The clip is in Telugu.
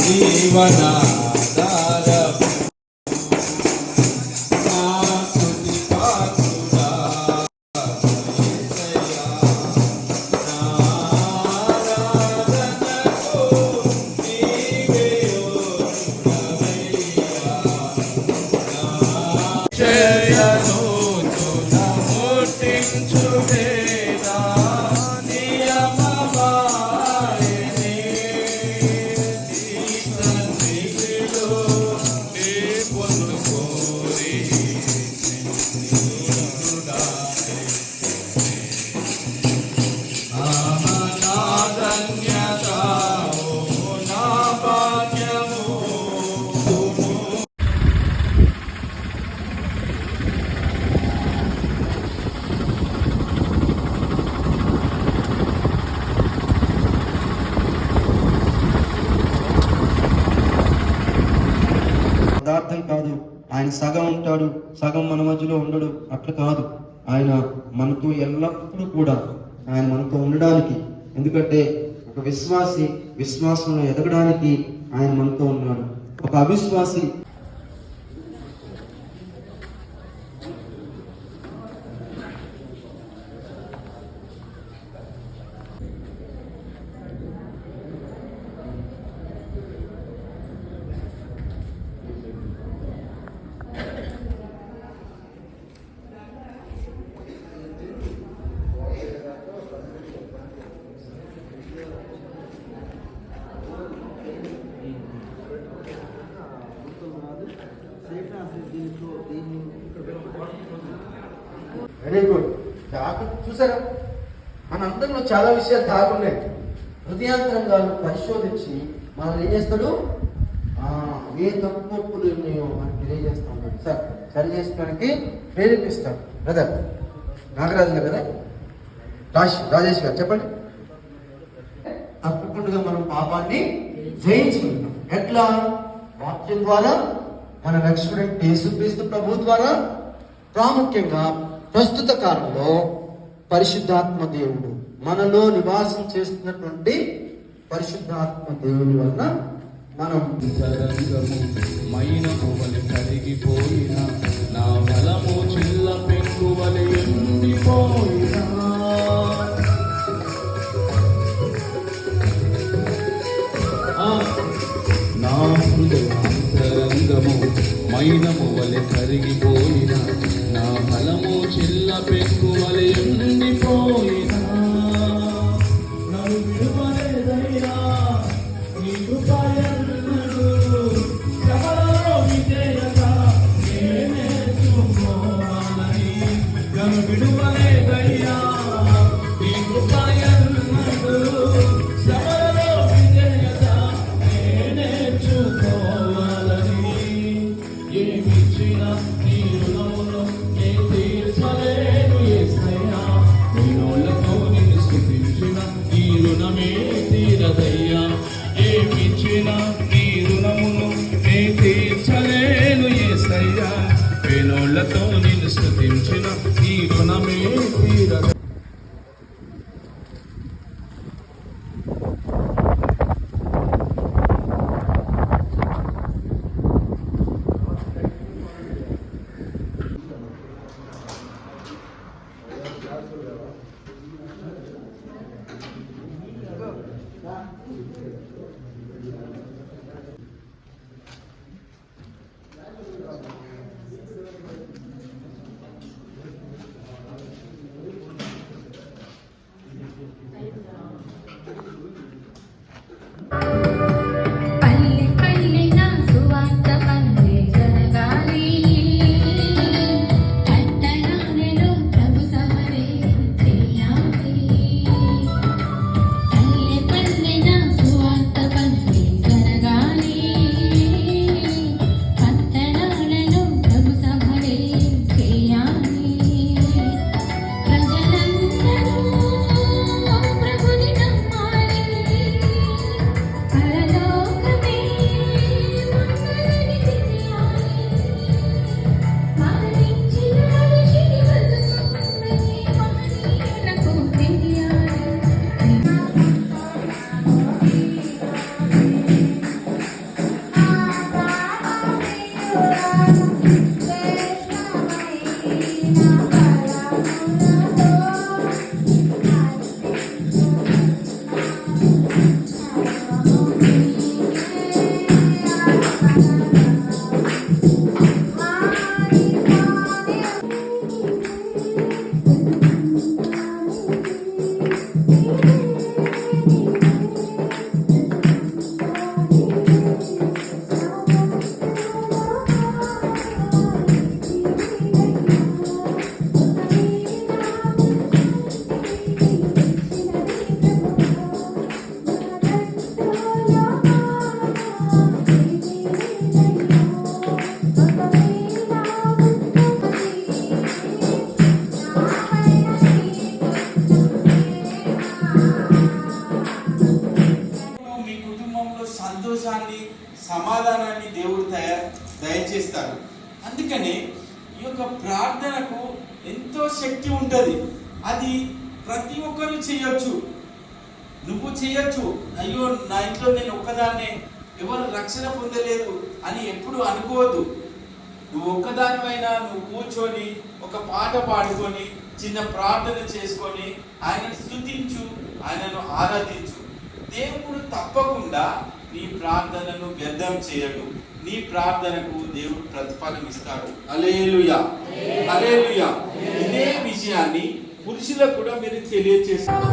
జీవనాధారం పదార్థం కాదు. ఆయన సగం ఉంటాడు, సగం మన మధ్యలో ఉండడు. అట్లా కాదు. ఆయన మనతో ఎల్లప్పుడూ కూడా ఆయన మనతో ఉండడానికి, ఎందుకంటే ఒక విశ్వాసి విశ్వాసంలో ఎదగడానికి ఆయన మనతో ఉన్నాడు. ఒక అవిశ్వాసి వెరీ గుడ్. చూసారా, మనందరిలో చాలా విషయాలు దాగున్నాయి. హృదయాంతరంగాలను పరిశోధించి మనల్ని ఏం చేస్తాడు, ఏ తప్పులు ఉన్నాయో మనకు తెలియజేస్తా ఉన్నాడు. సార్ సరి చేసుకోవడానికి ప్రేరేపిస్తాడు. బ్రదర్ నాగరాజు గారు కదా, రాజేష్ గారు చెప్పండి. తప్పకుండా మనం పాపాన్ని జయించుకుంటాం. ఎట్లా? వాక్యం ద్వారా, మన రక్షకుడైన యేసుక్రీస్తు ప్రభు ద్వారా, ప్రాముఖ్యంగా ప్రస్తుత కాలంలో పరిశుద్ధాత్మ దేవుడు మనలో నివాసం చేస్తున్నటువంటి పరిశుద్ధాత్మ దేవుని వలన మనం మైనమువలె కరిగిపోయిన నా బలము చిల్ల పెంకువలె ఎండిపోయినా నా హృదయాంతరంగము మైనమువలె కరిగిపోయిన నా బలము చిల్ల పెంకువలె ఎండిపోయినా నన్ను విడువలేదయ్యా నీ కృపయన్నడు శ్రమలలో విజయత నేర్చుకోవాలని. నన్ను విడువలేదయ్యా నీ కృపయన్నడు శ్రమలలో విజయత నేర్చుకోవాలని. ఏమిచ్చిన నీ రుణమును నే తీర్చలేను యేసయ్యా, వినోళ్ళతో నిన్ను స్తుతించిన ఈ రుణమే తీరదయ్యా. ఏమిచ్చిన నీ రుణమును నే తీర్చలేను యేసయ్యా, వినోళ్ళతో నిన్ను స్తుతించిన ఈ రుణమే తీరదయ్యా. సంతోషాన్ని, సమాధానాన్ని దేవుడు దయచేస్తాడు. అందుకని ఈ యొక్క ప్రార్థనకు ఎంతో శక్తి ఉంటుంది. అది ప్రతి ఒక్కరు చేయొచ్చు. నువ్వు చేయొచ్చు. అయ్యో నా ఇంట్లో నేను ఒక్కదాన్నే, ఎవరు రక్షణ పొందలేదు అని ఎప్పుడు అనుకోవద్దు. నువ్వు ఒక్కదానివైనా నువ్వు కూర్చొని ఒక పాట పాడుకొని చిన్న ప్రార్థన చేసుకొని ఆయనను స్తుతించు, ఆయనను ఆరాధించు. దేవుడు తప్పకుండా నీ ప్రార్థనను వ్యర్థం చేయడు. నీ ప్రార్థనకు దేవుడు ప్రతిఫలం ఇస్తాడు. హల్లెలూయా, హల్లెలూయా. ఇదే విషయాన్ని పురుషులకు కూడా మీరు తెలియజేస్తారు.